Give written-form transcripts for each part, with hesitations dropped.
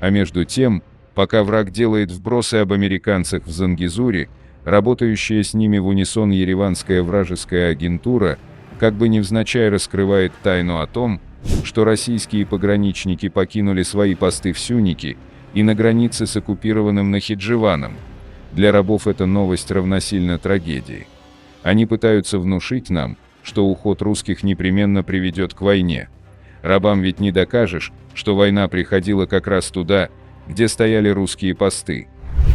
А между тем, пока враг делает вбросы об американцах в Зангезуре, работающая с ними в унисон ереванская вражеская агентура, как бы невзначай раскрывает тайну о том, что российские пограничники покинули свои посты в Сюнике и на границе с оккупированным Нахидживаном. Для рабов эта новость равносильна трагедии. Они пытаются внушить нам, что уход русских непременно приведет к войне. Рабам ведь не докажешь, что война приходила как раз туда, где стояли русские посты.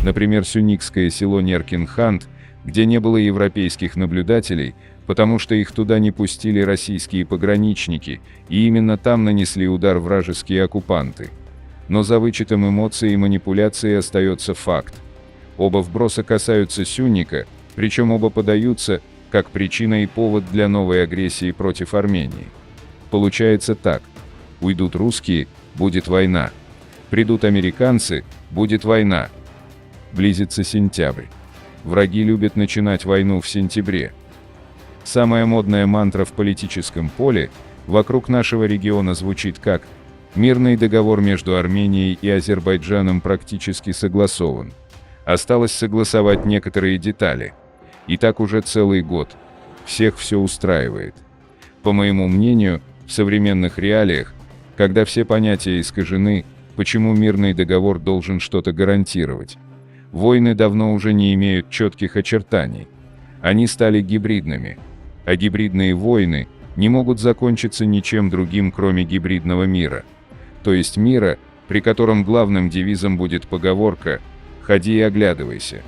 Например, сюникское село Неркин-Хант, где не было европейских наблюдателей, потому что их туда не пустили российские пограничники, и именно там нанесли удар вражеские оккупанты. Но за вычетом эмоций и манипуляций остается факт. Оба вброса касаются Сюника, причем оба подаются как причина и повод для новой агрессии против Армении. Получается так: уйдут русские, будет война. Придут американцы, будет война. Близится сентябрь. Враги любят начинать войну в сентябре. Самая модная мантра в политическом поле вокруг нашего региона звучит как: мирный договор между Арменией и Азербайджаном практически согласован. Осталось согласовать некоторые детали. И так уже целый год. Всех все устраивает. По моему мнению, в современных реалиях, когда все понятия искажены, почему мирный договор должен что-то гарантировать? Войны давно уже не имеют четких очертаний. Они стали гибридными. А гибридные войны не могут закончиться ничем другим, кроме гибридного мира. То есть мира, при котором главным девизом будет поговорка «Ходи и оглядывайся».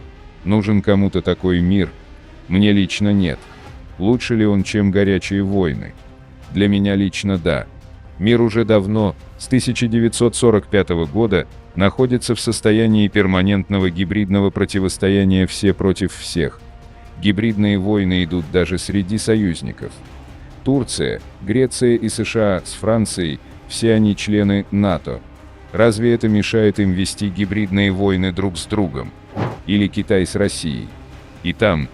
Нужен кому-то такой мир? Мне лично нет. Лучше ли он, чем горячие войны? Для меня лично да. Мир уже давно, с 1945 года, находится в состоянии перманентного гибридного противостояния все против всех. Гибридные войны идут даже среди союзников. Турция, Греция и США с Францией, все они члены НАТО. Разве это мешает им вести гибридные войны друг с другом? Или Китай с Россией? И там,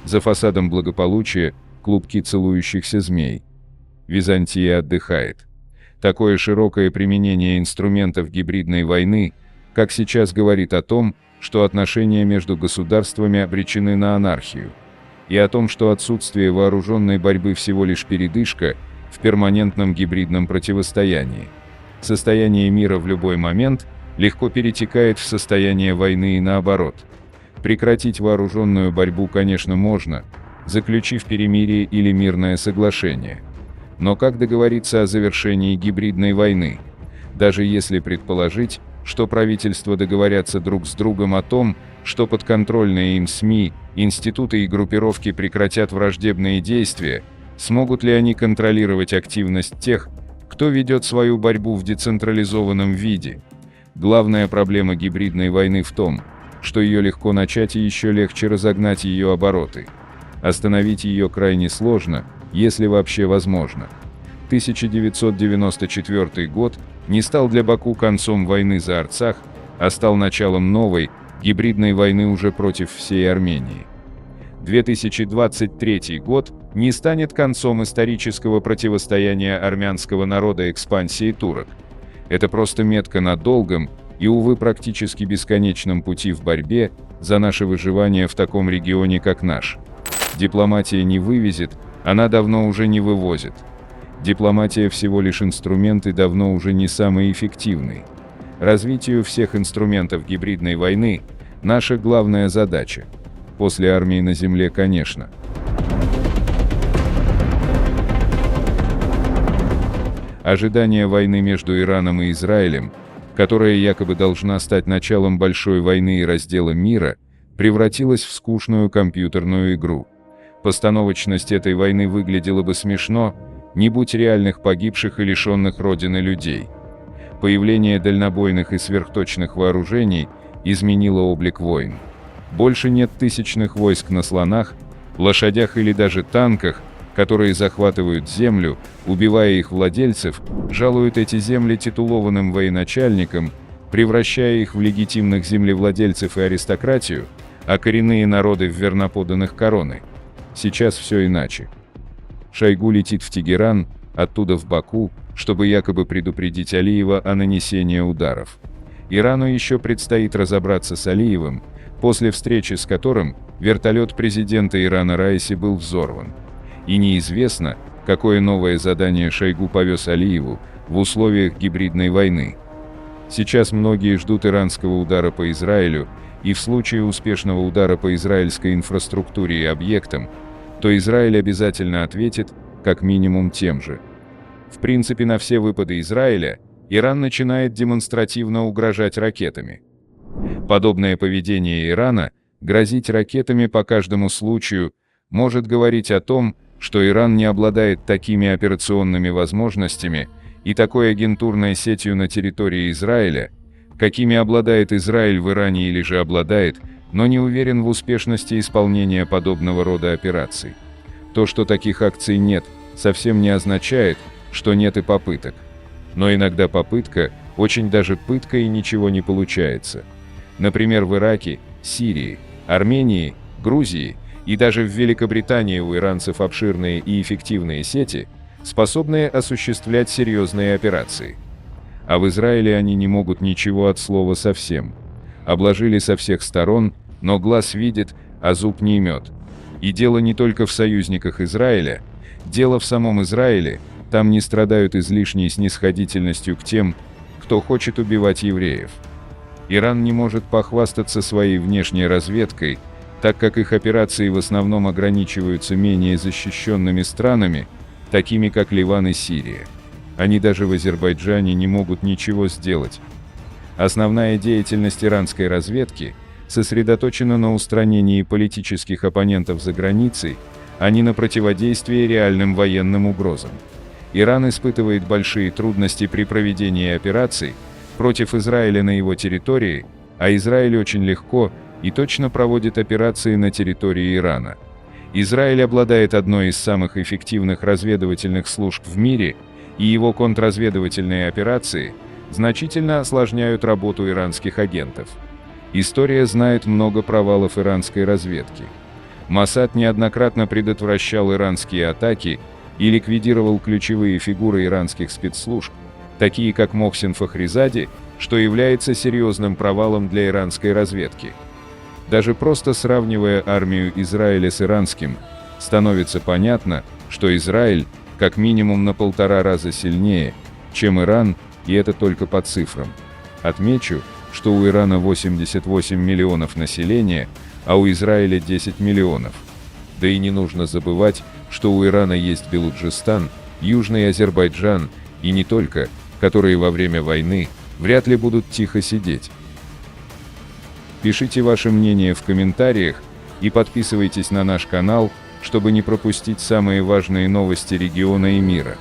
за фасадом благополучия, клубки целующихся змей. Византия отдыхает. Такое широкое применение инструментов гибридной войны, как сейчас, говорит о том, что отношения между государствами обречены на анархию, и о том, что отсутствие вооруженной борьбы всего лишь передышка в перманентном гибридном противостоянии. Состояние мира в любой момент легко перетекает в состояние войны и наоборот. Прекратить вооруженную борьбу, конечно, можно, заключив перемирие или мирное соглашение. Но как договориться о завершении гибридной войны? Даже если предположить, что правительства договорятся друг с другом о том, что подконтрольные им СМИ, институты и группировки прекратят враждебные действия, смогут ли они контролировать активность тех, кто ведет свою борьбу в децентрализованном виде? Главная проблема гибридной войны в том, что ее легко начать и еще легче разогнать ее обороты. Остановить ее крайне сложно, если вообще возможно. 1994 год не стал для Баку концом войны за Арцах, а стал началом новой, гибридной войны уже против всей Армении. 2023 год не станет концом исторического противостояния армянского народа экспансии турок. Это просто метка на долгом и, увы, практически бесконечном пути в борьбе за наше выживание в таком регионе, как наш. Дипломатия не вывезет, она давно уже не вывозит. Дипломатия всего лишь инструмент и давно уже не самый эффективный. Развитию всех инструментов гибридной войны – наша главная задача. После армии на земле, конечно. Ожидание войны между Ираном и Израилем, которая якобы должна стать началом большой войны и раздела мира, превратилось в скучную компьютерную игру. Постановочность этой войны выглядела бы смешно, не будь реальных погибших и лишенных родины людей. Появление дальнобойных и сверхточных вооружений изменило облик войн. Больше нет тысячных войск на слонах, лошадях или даже танках, которые захватывают землю, убивая их владельцев, жалуют эти земли титулованным военачальникам, превращая их в легитимных землевладельцев и аристократию, а коренные народы в верноподданных короны. Сейчас все иначе. Шойгу летит в Тегеран, оттуда в Баку, чтобы якобы предупредить Алиева о нанесении ударов. Ирану еще предстоит разобраться с Алиевым, после встречи с которым вертолет президента Ирана Раиси был взорван. И неизвестно, какое новое задание Шойгу повез Алиеву в условиях гибридной войны. Сейчас многие ждут иранского удара по Израилю, и в случае успешного удара по израильской инфраструктуре и объектам, то Израиль обязательно ответит, как минимум, тем же. В принципе, на все выпады Израиля Иран начинает демонстративно угрожать ракетами. Подобное поведение Ирана, грозить ракетами по каждому случаю, может говорить о том, что Иран не обладает такими операционными возможностями и такой агентурной сетью на территории Израиля, какими обладает Израиль в Иране или же обладает, но не уверен в успешности исполнения подобного рода операций. То, что таких акций нет, совсем не означает, что нет и попыток. Но иногда попытка, очень даже пытка, и ничего не получается. Например, в Ираке, Сирии, Армении, Грузии и даже в Великобритании у иранцев обширные и эффективные сети, способные осуществлять серьезные операции. А в Израиле они не могут ничего от слова совсем. Обложили со всех сторон, но глаз видит, а зуб не имет. И дело не только в союзниках Израиля, дело в самом Израиле, там не страдают излишней снисходительностью к тем, кто хочет убивать евреев. Иран не может похвастаться своей внешней разведкой, так как их операции в основном ограничиваются менее защищенными странами, такими как Ливан и Сирия. Они даже в Азербайджане не могут ничего сделать. Основная деятельность иранской разведки сосредоточена на устранении политических оппонентов за границей, а не на противодействии реальным военным угрозам. Иран испытывает большие трудности при проведении операций против Израиля на его территории, а Израиль очень легко и точно проводит операции на территории Ирана. Израиль обладает одной из самых эффективных разведывательных служб в мире, и его контрразведывательные операции значительно осложняют работу иранских агентов. История знает много провалов иранской разведки. Моссад неоднократно предотвращал иранские атаки и ликвидировал ключевые фигуры иранских спецслужб, такие как Мохсин Фахризаде, что является серьезным провалом для иранской разведки. Даже просто сравнивая армию Израиля с иранским, становится понятно, что Израиль как минимум на 1,5 раза сильнее, чем Иран, и это только по цифрам. Отмечу, что у Ирана 88 миллионов населения, а у Израиля 10 миллионов. Да и не нужно забывать, что у Ирана есть Белуджистан, Южный Азербайджан, и не только, которые во время войны вряд ли будут тихо сидеть. Пишите ваше мнение в комментариях и подписывайтесь на наш канал, чтобы не пропустить самые важные новости региона и мира.